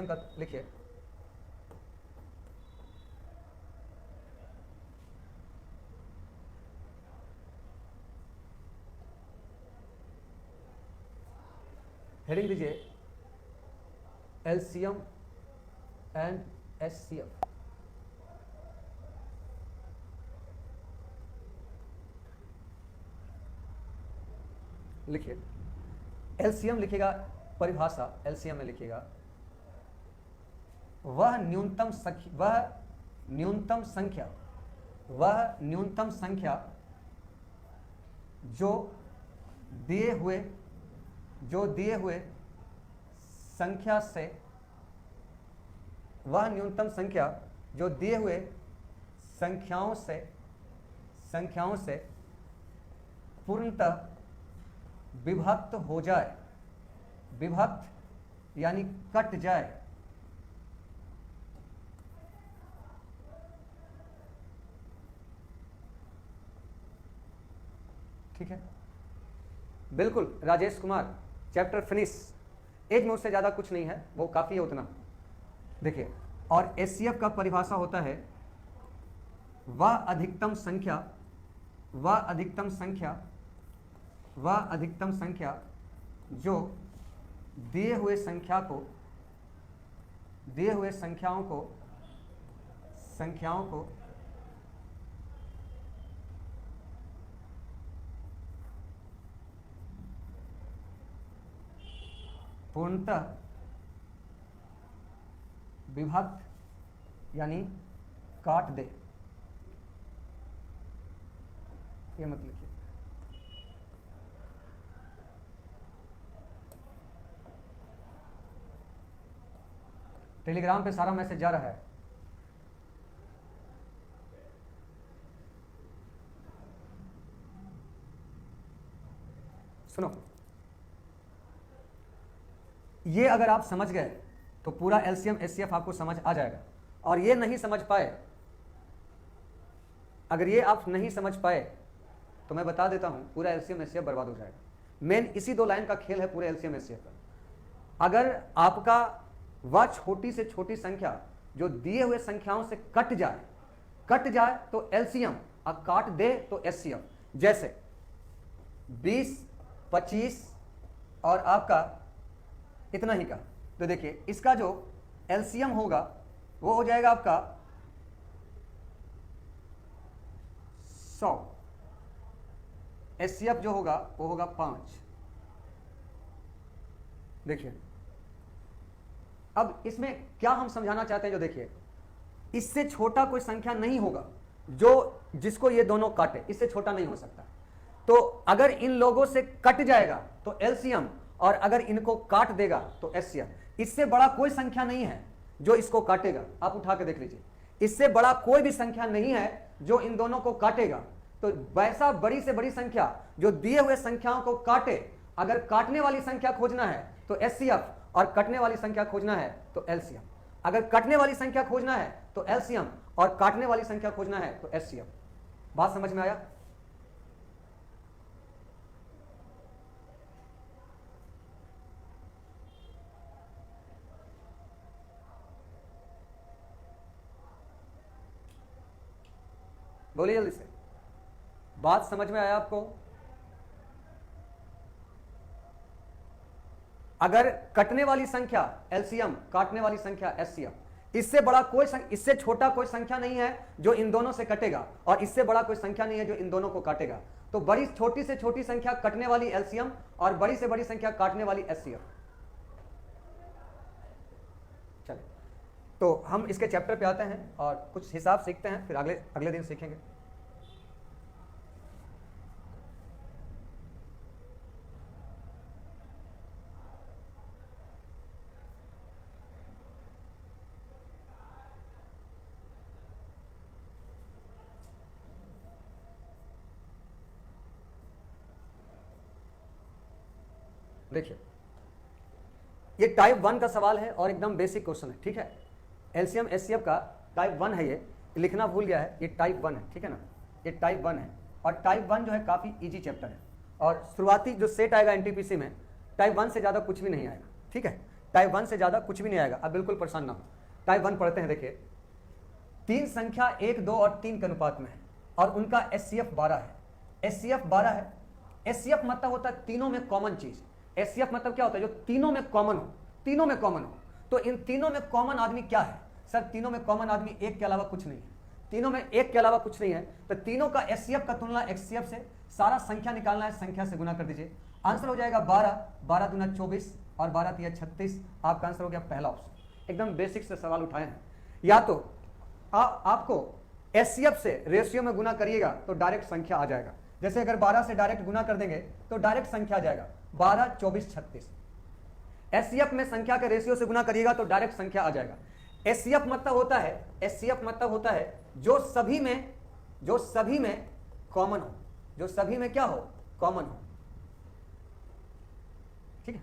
का लिखिए। हेडिंग दीजिए एलसीएम एंड एचसीएफ। लिखिए एलसीएम लिखिएगा, परिभाषा एलसीएम में लिखिएगा वह न्यूनतम संख्या जो दिए हुए संख्या से, वह न्यूनतम संख्या जो दिए हुए संख्याओं से पूर्णतः विभक्त हो जाए, विभक्त यानी कट जाए, ठीक है। बिल्कुल राजेश कुमार, चैप्टर फिनिश। एक नोट से ज्यादा कुछ नहीं है, वो काफी है उतना। देखिए, और एचसीएफ का परिभाषा होता है वह अधिकतम संख्या जो दिए हुए संख्याओं को पूर्णतः विभक्त यानी काट दे। ये मत लिखिए। टेलीग्राम पे सारा मैसेज जा रहा है। सुनो, ये अगर आप समझ गए तो पूरा एलसीएम एचसीएफ आपको समझ आ जाएगा। और ये नहीं समझ पाए, अगर ये आप नहीं समझ पाए तो मैं बता देता हूं पूरा एलसीएम एचसीएफ बर्बाद हो जाएगा। मेन इसी दो लाइन का खेल है पूरे एलसीएम एचसीएफ का। अगर आपका वह छोटी से छोटी संख्या जो दिए हुए संख्याओं से कट जाए तो एलसीएम, और काट दे तो एचसीएफ। जैसे 20, 25 और आपका इतना ही का, तो देखिए इसका जो एलसीएम होगा वो हो जाएगा आपका 100, एचसीएफ जो होगा वो होगा 5। देखिए अब इसमें क्या हम समझाना चाहते हैं, जो देखिए इससे छोटा कोई संख्या नहीं होगा जो जिसको ये दोनों काटे, इससे छोटा नहीं हो सकता। तो अगर इन लोगों से कट जाएगा तो एलसीएम, और अगर इनको काट देगा तो एचसीएफ। इससे बड़ा कोई संख्या नहीं है जो इसको काटेगा। आप उठा के देख लीजिए, इससे बड़ा कोई भी संख्या नहीं है जो इन दोनों को काटेगा। तो वैसा बड़ी से बड़ी संख्या जो दिए हुए संख्याओं को काटे, अगर काटने वाली संख्या खोजना है तो एचसीएफ, और कटने वाली संख्या खोजना है तो एलसीएम। अगर कटने वाली संख्या खोजना है तो एलसीएम, और काटने वाली संख्या खोजना है तो एचसीएफ। बात समझ में आया? बोलिए जल्दी से, बात समझ में आया आपको? अगर कटने वाली संख्या एलसीएम, काटने वाली संख्या एचसीएफ, इससे छोटा कोई संख्या नहीं है जो इन दोनों से कटेगा, और इससे बड़ा कोई संख्या नहीं है जो इन दोनों को काटेगा। तो बड़ी छोटी से छोटी संख्या कटने वाली एलसीएम, और बड़ी से बड़ी संख्या काटने वाली एचसीएफ। चलिए, तो हम इसके चैप्टर पे आते हैं और कुछ हिसाब सीखते हैं, फिर अगले दिन सीखेंगे। देखिए, ये टाइप 1 का सवाल है और एकदम बेसिक क्वेश्चन है, ठीक है। एलसीएम एचसीएफ का टाइप 1 है, ये लिखना भूल गया है, ये टाइप 1 है, ठीक है ना। ये टाइप 1 है, और टाइप 1 जो है काफी इजी चैप्टर है, और शुरुआती जो सेट आएगा एनटीपीसी में टाइप 1 से ज्यादा कुछ भी नहीं आएगा, ठीक है। टाइप 1 से ज्यादा कुछ भी नहीं आएगा, अब बिल्कुल परेशान ना हो। टाइप 1 पढ़ते हैं। देखिए 3 संख्या 1, 2 और 3 के अनुपात में है और उनका एचसीएफ 12 है। एचसीएफ 12 है। एचसीएफ मतलब होता है तीनों में कॉमन चीज। एचसीएफ मतलब क्या होता है? जो तीनों में कॉमन हो, तीनों में कॉमन हो। तो इन तीनों में कॉमन आदमी क्या है? सर तीनों में कॉमन आदमी एक के अलावा कुछ नहीं है। तीनों में एक के अलावा कुछ नहीं है, तो तीनों का एचसीएफ का तुलना एचसीएफ से, सारा संख्या निकालना है, संख्या से गुना कर दीजिए, आंसर हो जाएगा 12। 12 दूना 24 और 12 तिया 36। आपका आंसर हो गया पहला ऑप्शन। एकदम बेसिक से सवाल उठाए हैं। या तो आपको एचसीएफ से रेशियो में गुना करिएगा तो डायरेक्ट संख्या आ जाएगा। जैसे अगर 12 से डायरेक्ट गुना कर देंगे तो डायरेक्ट संख्या आ जाएगा 12, 24, 36। एचसीएफ में संख्या के रेशियो से गुना करिएगा तो डायरेक्ट संख्या आ जाएगा। एचसीएफ मतलब होता है, एचसीएफ मतलब होता है जो सभी में कॉमन हो, जो सभी में क्या हो? कॉमन हो। ठीक है,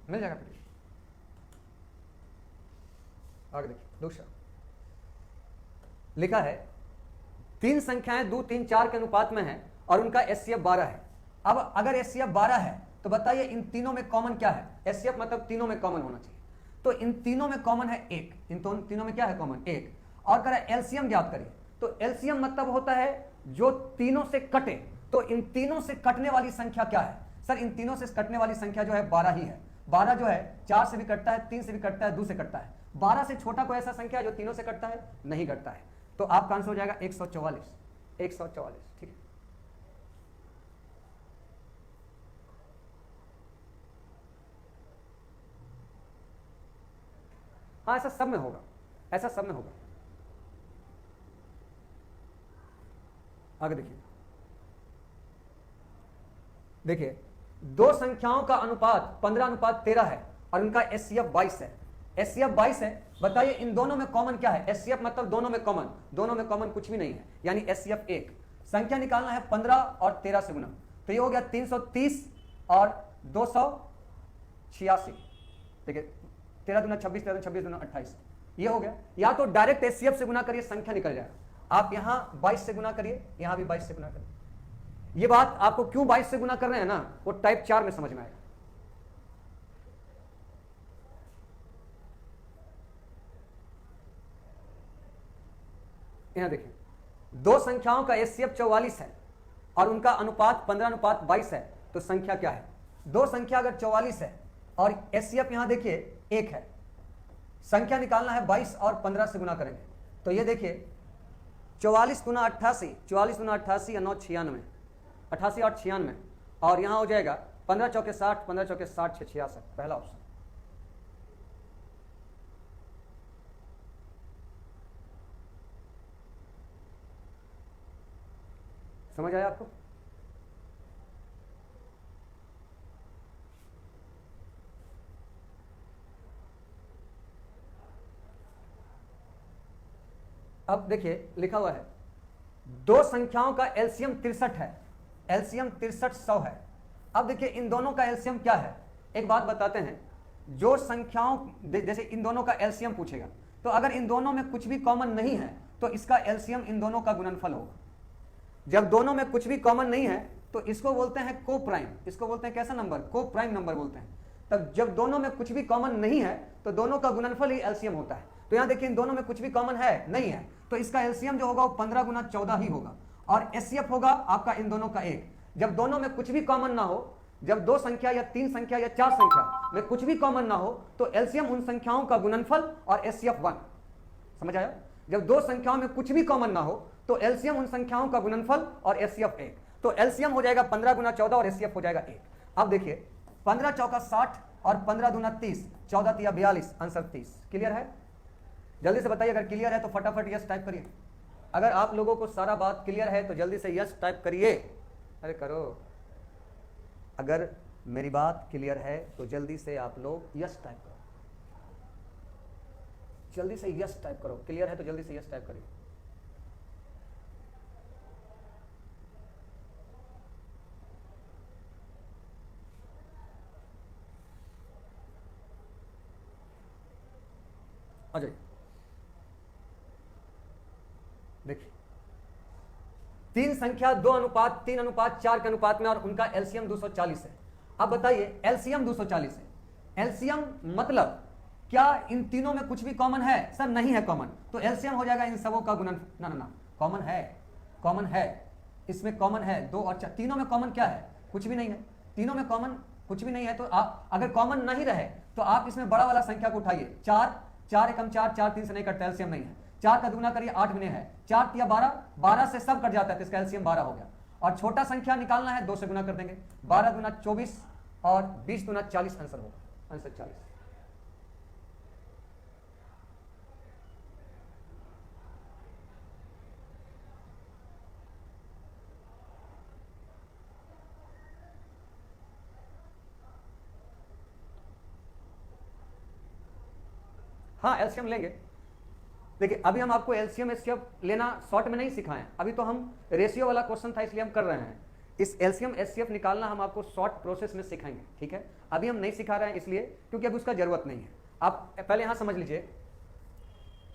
मिल जाएगा फिर। आगे देखिए दूसरा लिखा है 3 संख्याएं 2, 3, 4 के अनुपात में है और उनका एचसीएफ 12 है। अब अगर एचसीएफ 12 है तो बताइए इन तीनों में कॉमन क्या है? एचसीएफ मतलब तीनों में कॉमन होना चाहिए, तो इन तीनों में कॉमन है 1। इन तीनों में क्या है? कॉमन 1। और कह एलसीएम ज्ञात करिए, तो एलसीएम मतलब होता है जो तीनों से कटे। तो इन तीनों से कटने वाली संख्या क्या है? सर इन तीनों से कटने वाली संख्या जो है 12 ही है। 12 जो है 4 से भी कटता है, 3 से भी कटता है, 2 से कटता है। 12 से छोटा कोई ऐसा संख्या जो तीनों से कटता है? नहीं कटता है। तो आपका आंसर हो जाएगा 144। 144। ठीक है, हाँ ऐसा सब में होगा, ऐसा सब में होगा। आगे देखिए, देखिए 2 संख्याओं का अनुपात 15:13 है और उनका एचसीएफ 22 है। एचसीएफ 22 है। बताइए इन दोनों में कॉमन क्या है? एचसीएफ मतलब दोनों में कॉमन, दोनों में कॉमन कुछ भी नहीं है, यानी एचसीएफ 1। संख्या निकालना है 15 और 13 से गुना, तो ये हो गया 330 और 286। देखिए 13 दूना 26, 13 26 दूना 28, ये हो गया। या तो डायरेक्ट एचसीएफ से गुना करिए, संख्या निकल जाएगा। आप यहां 22 से गुना करिए, यहां भी 22 से गुना करिए। ये बात आपको क्यों 22 से गुना कर रहे हैं ना, वो टाइप 4 में समझ में आएगा। यहां देखिए 2 संख्याओं का एचसीएफ 44 है और उनका अनुपात 15:22 है, तो संख्या क्या है? 2 संख्या अगर 44 है और एचसीएफ यहां देखिए 1 है, संख्या निकालना है 22 और 15 से गुना करेंगे, तो ये देखिए 44 गुना 88, 44 गुना 88 या 9 96, 88 और 96, और यहां हो जाएगा 15 चौके 60, 15 चौके 60, 6 66। पहला ऑप्शन। समझ आया आपको? अब देखिए लिखा हुआ है 2 संख्याओं का एलसीएम 63 है, एलसीएम 63 100 है। अब देखिए इन दोनों का एलसीएम क्या है? एक बात बताते हैं, जो संख्याओं जैसे इन दोनों का एलसीएम पूछेगा, तो अगर इन दोनों में कुछ भी कॉमन नहीं है तो इसका एलसीएम इन दोनों का गुणनफल होगा। जब दोनों में कुछ भी कॉमन नहीं है तो इसको बोलते हैं को प्राइम, इसको बोलते हैं कैसा नंबर? को प्राइम नंबर बोलते हैं। तब जब दोनों में कुछ भी कॉमन नहीं है तो दोनों का गुणनफल ही एलसीएम होता है। तो यहां देखिए इन दोनों में कुछ भी कॉमन है नहीं है, तो इसका एलसीएम जो होगा वो 15 गुना 14 ही होगा, और एचसीएफ होगा आपका इन दोनों का 1। जब दोनों में कुछ भी कॉमन ना हो, जब 2 संख्या या 3 संख्या या 4 संख्या में कुछ भी कॉमन ना हो, तो एलसीएम उन संख्याओं का गुणनफल और एचसीएफ 1। समझ आया? जब 2 संख्याओं में कुछ भी कॉमन ना हो तो एलसीएम उन संख्याओं का गुणनफल और एचसीएफ 1। तो एलसीएम हो जाएगा 15 गुना 14 और एचसीएफ हो जाएगा 1। अब देखिए 15 चौका 60 और 15 दूना 30, 14 तिया 42, आंसर 30। क्लियर है? जल्दी से बताइए, अगर क्लियर है तो फटाफट यस टाइप करिए। अगर आप लोगों को सारा बात क्लियर है तो जल्दी से यस टाइप करिए। अरे करो, अगर मेरी बात क्लियर है तो जल्दी से आप लोग यस टाइप करो, जल्दी से यस टाइप करो। क्लियर है तो जल्दी से यस टाइप करिए। आ जाइए, देखिए तीन संख्या 2:3:4 के अनुपात में और उनका एलसीएम 240 है। अब बताइए एलसीएम 240 है, एलसीएम मतलब क्या इन तीनों में कुछ भी कॉमन है? सर नहीं है कॉमन, तो एलसीएम हो जाएगा इन सबों का गुणन। ना कॉमन है, कॉमन है, इसमें कॉमन है 2 और 4, तीनों में कॉमन क्या है? कुछ भी नहीं है, तीनों में कॉमन कुछ भी नहीं है। तो आप अगर कॉमन नहीं रहे तो आप इसमें बड़ा वाला संख्या को उठाइए, 4, 4 एकम 4, 4 3 से नहीं कटता, एलसीएम नहीं है। 4 का दुगुना करिए 8 में है, 4 तिया 12, 12 से सब कट जाता है तो इसका एलसीएम 12 हो गया। और छोटा संख्या निकालना है 2 से गुना कर देंगे, 12 दूना 24 और 20 दूना 40 आंसर होगा, आंसर 40। हाँ एलसीएम लेंगे। देखिए अभी हम आपको एलसीएम एचसीएफ लेना शॉर्ट में नहीं सिखाएं, अभी तो हम रेशियो वाला क्वेश्चन था इसलिए हम कर रहे हैं। इस एलसीएम एचसीएफ निकालना हम आपको शॉर्ट प्रोसेस में सिखाएंगे, ठीक है? अभी हम नहीं सिखा रहे हैं इसलिए क्योंकि अभी उसका जरूरत नहीं है। आप पहले यहां समझ लीजिए।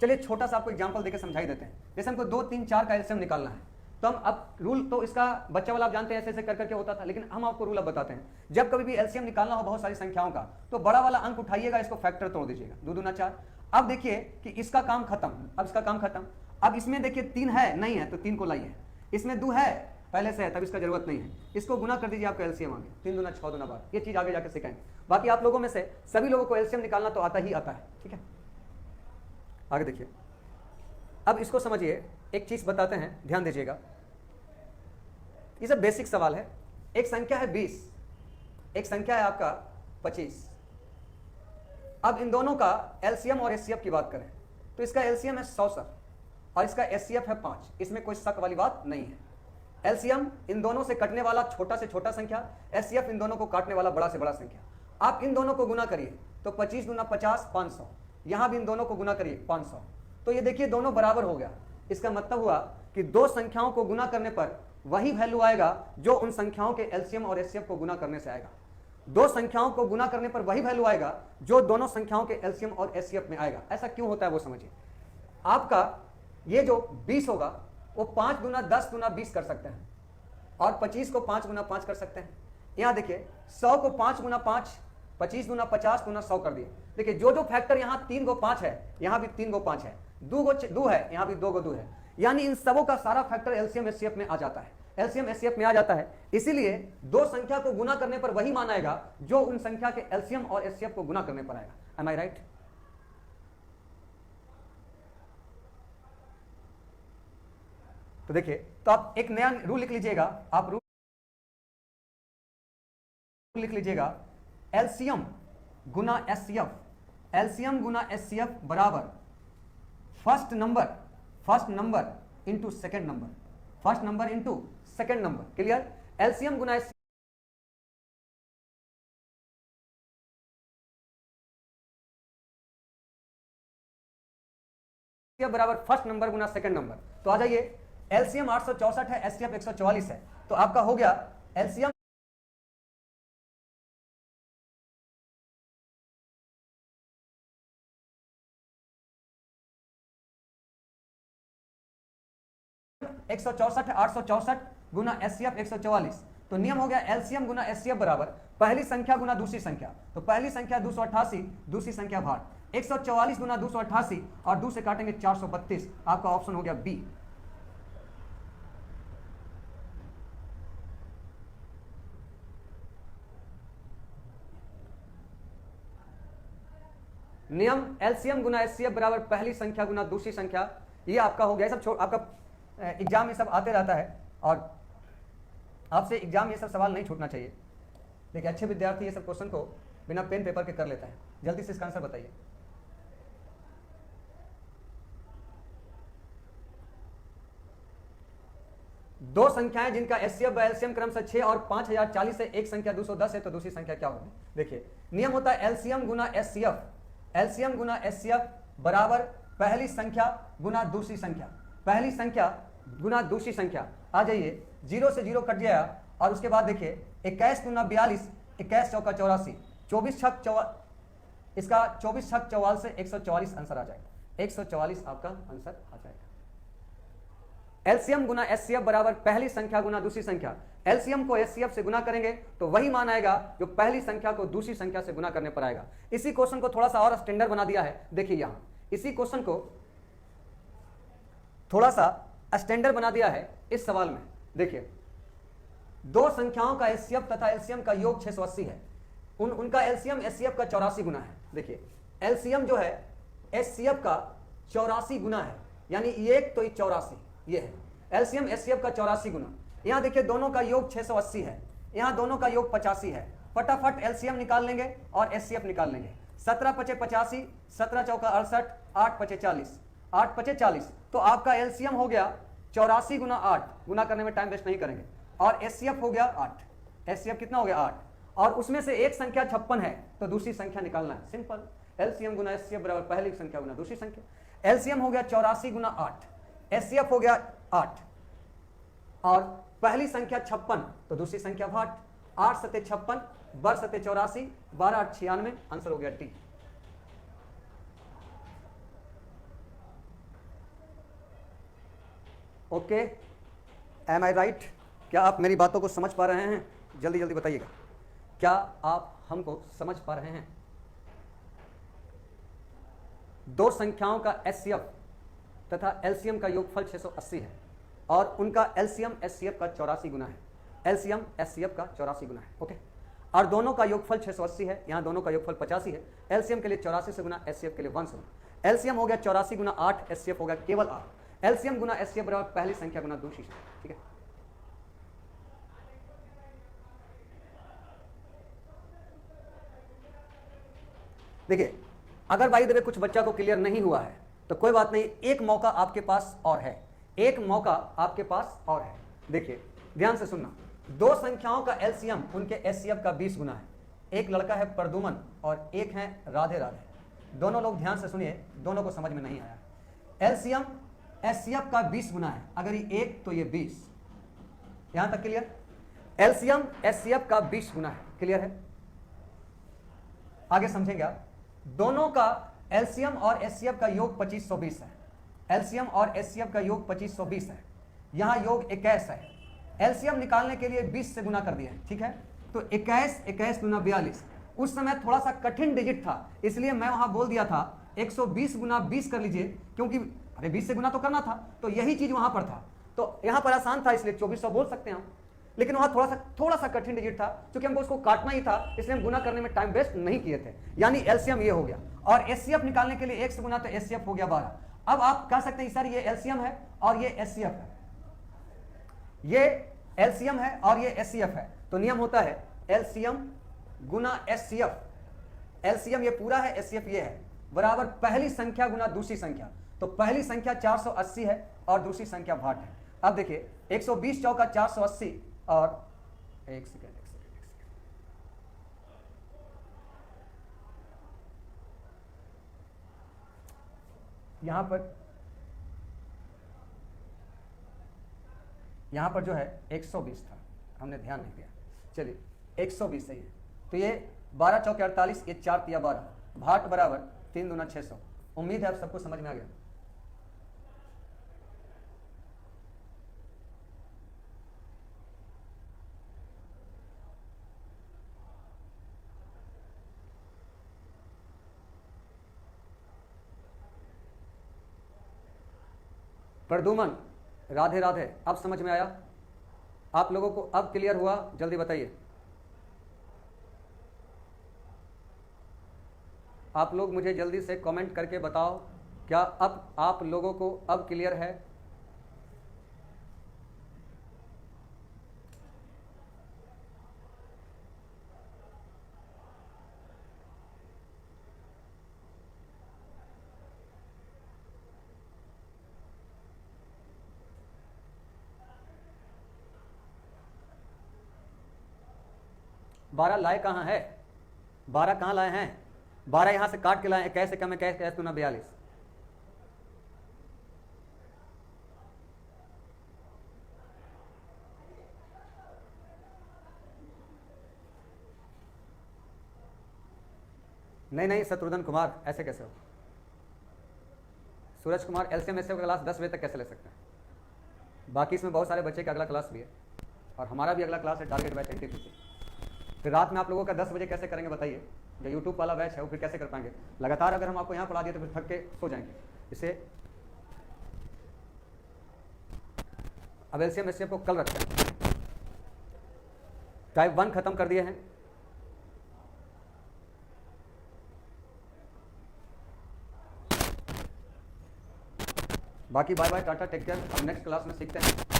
चलिए छोटा सा आपको एग्जांपल देकर समझाई देते हैं। जैसे हमको 2 3 4 का एलसीएम निकालना है तो हम अब रूल तो इसका बच्चा वाला आप जानते हैं ऐसे ऐसे कर करके होता था, लेकिन हम आपको रूल अब बताते हैं। जब कभी भी एलसीएम निकालना हो बहुत सारी संख्याओं का तो बड़ा वाला अंक उठाइएगा, इसको फैक्टर तोड़ दीजिएगा, 2 दूना 4। अब देखिए कि इसका काम खत्म, अब इसका काम खत्म। अब इसमें देखिए 3 है नहीं है तो 3 को लाइए, इसमें 2 है पहले से है तब इसका जरूरत नहीं है, इसको गुना कर दीजिए, आपका एलसीएम आ गया 3 दूना 6 दूना 12। ये चीज आगे जाकर सिखाएंगे। बाकी आप लोगों में से सभी लोगों को एलसीएम निकालना तो आता ही आता है, ठीक है? आगे देखिए, अब इसको समझिए, एक चीज बताते हैं, ध्यान दीजिएगा। ये सब बेसिक सवाल है। एक संख्या है 20, एक संख्या है आपका 25। अब इन दोनों का एलसीएम और एचसीएफ की बात करें तो इसका एलसीएम है 100 सर और इसका एचसीएफ है 5, इसमें कोई शक वाली बात नहीं है। एलसीएम इन दोनों से कटने वाला छोटा से छोटा संख्या, एचसीएफ इन दोनों को काटने वाला बड़ा से बड़ा संख्या। आप इन दोनों को गुना करिए तो 25 दूना 50, 500। यहां भी इन दोनों को गुना करिए 500, तो ये देखिए दोनों बराबर हो गया। इसका मतलब हुआ कि दो संख्याओं को गुना करने पर वही वैल्यू आएगा जो उन संख्याओं के एलसीएम और एचसीएफ को गुना करने से आएगा। दो संख्याओं को गुना करने पर वही वैल्यू आएगा जो दोनों संख्याओं के एलसीएम और एचसीएफ में आएगा। ऐसा क्यों होता है वो समझिए। आपका ये जो 20 होगा वो 5 दूना 10 दूना 20 कर सकते हैं और 25 को 5 गुना 5 कर सकते हैं। यहां देखिए 100 को 5 गुना 5, 25 दूना 50 गुना 100 कर दिए। देखिए जो जो फैक्टर यहां 3 गो 5 है, यहां भी 3 गो 5 है, 2 गो 2 है, यहां भी 2 गो 2 है, यानी इन सबों का सारा फैक्टर एलसीएम एचसीएफ में आ जाता है, एलसीएम एचसीएफ में आ जाता है। इसीलिए दो संख्या को गुना करने पर वही मान आएगा जो उन संख्या के एलसीएम और एचसीएफ को गुना करने पर आएगा। एम आई राइट? तो देखिए, तो आप एक नया रूल लिख लीजिएगा, आप रूल लिख लीजिएगा, एलसीएम गुना एचसीएफ, एलसीएम गुना एचसीएफ बराबर first number into second number, first number into second number. Clear? LCM गुना बराबर फर्स्ट नंबर गुना सेकेंड नंबर। तो आ जाइए, एलसीएम 864 है, एचसीएफ 144 है, तो आपका हो गया एलसीएम एक 164 है, 864 गुना एचसीएफ 144। तो नियम हो गया एलसीएम गुना एचसीएफ बराबर पहली संख्या गुना दूसरी संख्या। तो पहली संख्या 288, दूसरी संख्या भाग 144 गुना 288 और 2 से काटेंगे 432। आपका ऑप्शन हो गया बी। नियम एलसीएम गुना एचसीएफ बराबर पहली संख्या गुना दूसरी संख्या, ये आपका हो गया। सब आपका एग्जाम में सब आते रहता है और आपसे एग्जाम ये सब सवाल नहीं छूटना चाहिए। देखिए अच्छे विद्यार्थी ये सब क्वेश्चन को बिना पेन पेपर के कर लेता है। जल्दी से इसका आंसर बताइए। दो संख्याएं जिनका एचसीएफ व एलसीएम क्रम से 6 और 5040 है, एक संख्या 210 है, तो दूसरी संख्या क्या होगी? देखिए नियम होता है एलसीएम गुना एचसीएफ, एलसीएम गुना एचसीएफ बराबर पहली संख्या गुना दूसरी संख्या, पहली संख्या गुना दूसरी संख्या। आ जाइए, 0 से 0 कट गया और उसके बाद देखिए 21 गुना 42, 21 चौका 84, 24 छक 44, इसका 24 छक 44 से 144 आंसर आ जाएगा। 144 आपका आंसर आ जाएगा। एलसीएम गुना एचसीएफ बराबर पहली संख्या गुना दूसरी संख्या। एलसीएम को एचसीएफ से गुना करेंगे तो वही मान आएगा जो पहली संख्या को दूसरी संख्या से गुना करने पर आएगा। इसी क्वेश्चन को थोड़ा सा और स्टैंडर्ड बना दिया है। देखिए यहां इसी क्वेश्चन को थोड़ा सा स्टैंडर्ड बना दिया है इस सवाल में। देखिए दो संख्याओं का एचसीएफ तथा एलसीएम का योग 680 है। उनका एलसीएम एचसीएफ का 84 गुना है। देखिए एलसीएम जो है एचसीएफ का 84 गुना है, यानी एक तो 84 ये है एलसीएम एचसीएफ का 84 गुना। यहां देखिए दोनों का योग 680 है, यहां दोनों का योग 85 है। फटाफट एलसीएम निकाल लेंगे और एचसीएफ निकाल लेंगे। 17 पचे 85, 17 चौका 68, 8 पचे 40, 8 पचे 40। तो आपका एलसीएम हो गया 84 गुना 8, गुना करने में टाइम वेस्ट नहीं करेंगे, और एचसीएफ हो गया 8। एचसीएफ कितना हो गया 8, और उसमें से एक संख्या 56 है तो दूसरी संख्या निकालना है। सिंपल, एलसीएम गुना एचसीएफ बराबर पहली संख्या गुना दूसरी संख्या। एलसीएम हो गया 84 गुना 8, एचसीएफ हो गया 8, और पहली संख्या 56 तो दूसरी संख्या 8। 8 सते 56, बर सते 84, 12 8 96, आंसर हो गया टी। ओके, एम आई राइट? क्या आप मेरी बातों को समझ पा रहे हैं? जल्दी जल्दी बताइएगा, क्या आप हमको समझ पा रहे हैं? दो संख्याओं का एचसीएफ तथा एलसीएम का योगफल 680 है और उनका एलसीएम एचसीएफ का 84 गुना है। एलसीएम एचसीएफ का 84 गुना है। ओके, और दोनों का योगफल 680 है, यहां दोनों का योगफल 85 है। एलसीएम के लिए 84 से गुना, एचसीएफ के लिए 1 से गुना। एलसीएम हो गया 84 गुना 8, एचसीएफ हो गया केवल 8। एलसीएम गुना एचसीएफ बराबर पहली संख्या गुना दूसरी संख्या। ठीक है, देखिए अगर भाई देवे कुछ बच्चा को क्लियर नहीं हुआ है तो कोई बात नहीं, एक मौका आपके पास और है, एक मौका आपके पास और है। देखिए ध्यान से सुनना, दो संख्याओं का एलसीएम उनके एचसीएफ का 20 गुना है। एक लड़का है प्रदुमन और एक है राधे राधे। दोनों लोग ध्यान से सुनिए, दोनों को समझ में नहीं आया। एलसीएम एचसीएफ का 20 गुना है, अगर ये 1 तो ये 20, यहां तक क्लियर? एलसीएम एचसीएफ का 20 गुना है, क्लियर है? आगे समझेंगे आप। दोनों का एलसीएम और एचसीएफ का योग 2520 है। एलसीएम और एचसीएफ का योग 2520 है, यहां योग 21 है। एलसीएम निकालने के लिए 20 से गुना कर दिया है। ठीक है, तो 21 21 गुना 42। उस समय थोड़ा सा कठिन डिजिट था, इसलिए मैं वहां बोल दिया था 120 गुना 20 कर लीजिए, क्योंकि अरे 20 से गुना तो करना था, तो यही चीज वहां पर था। तो यहां पर आसान था इसलिए 2400 बोल सकते हैं हम, लेकिन वहां थोड़ा सा कठिन डिजिट था, क्योंकि हमको उसको काटना ही था, इसलिए हम गुना करने में टाइम वेस्ट नहीं किए थे। यानी एलसीएम ये हो गया, और एचसीएफ निकालने के लिए 1 से गुना तो एचसीएफ हो गया 12। अब आप कह सकते हैं सर ये एलसीएम है और ये एचसीएफ है, ये एलसीएम है और ये एचसीएफ है, तो नियम होता है एलसीएम गुना एचसीएफ। एलसीएम ये पूरा है, एचसीएफ ये है, बराबर पहली संख्या गुना दूसरी संख्या। तो पहली संख्या 480 है और दूसरी संख्या 8 है। अब देखिए 120 चौका 480 और एक सेकेंड यहां पर जो है 120 था, हमने ध्यान नहीं दिया। चलिए 120 सही है, तो ये 12 चौके 48, ये 4 तिया 12, भाट बराबर 3 दूना 600। उम्मीद है आप सबको समझ में आ गया। प्रदुमन राधे राधे, अब समझ में आया आप लोगों को? अब क्लियर हुआ? जल्दी बताइए, आप लोग मुझे जल्दी से कमेंट करके बताओ, क्या अब आप लोगों को अब क्लियर है? बारह लाए कहाँ है? 12 कहाँ लाए हैं? 12 यहां से काट के लाए, कैसे कम है, कैसे कैसे 42। नहीं नहीं शत्रुघ्न कुमार, ऐसे कैसे हो? सूरज कुमार एलसीएम एचसीएफ का क्लास 10 बजे तक कैसे ले सकते हैं? बाकी इसमें बहुत सारे बच्चे का अगला क्लास भी है, और हमारा भी अगला क्लास है टारगेट बैच NTPC। फिर रात में आप लोगों का 10 बजे कैसे करेंगे बताइए? जो यूट्यूब वाला बैच है वो फिर कैसे कर पाएंगे? लगातार अगर हम आपको यहाँ पढ़ा दिए तो फिर थक के सो जाएंगे। इसे अब LCM SCF को कल रखते हैं। टाइप 1 खत्म कर दिए हैं। बाकी bye bye, tata, take care. अब नेक्स्ट क्लास में सीखते हैं।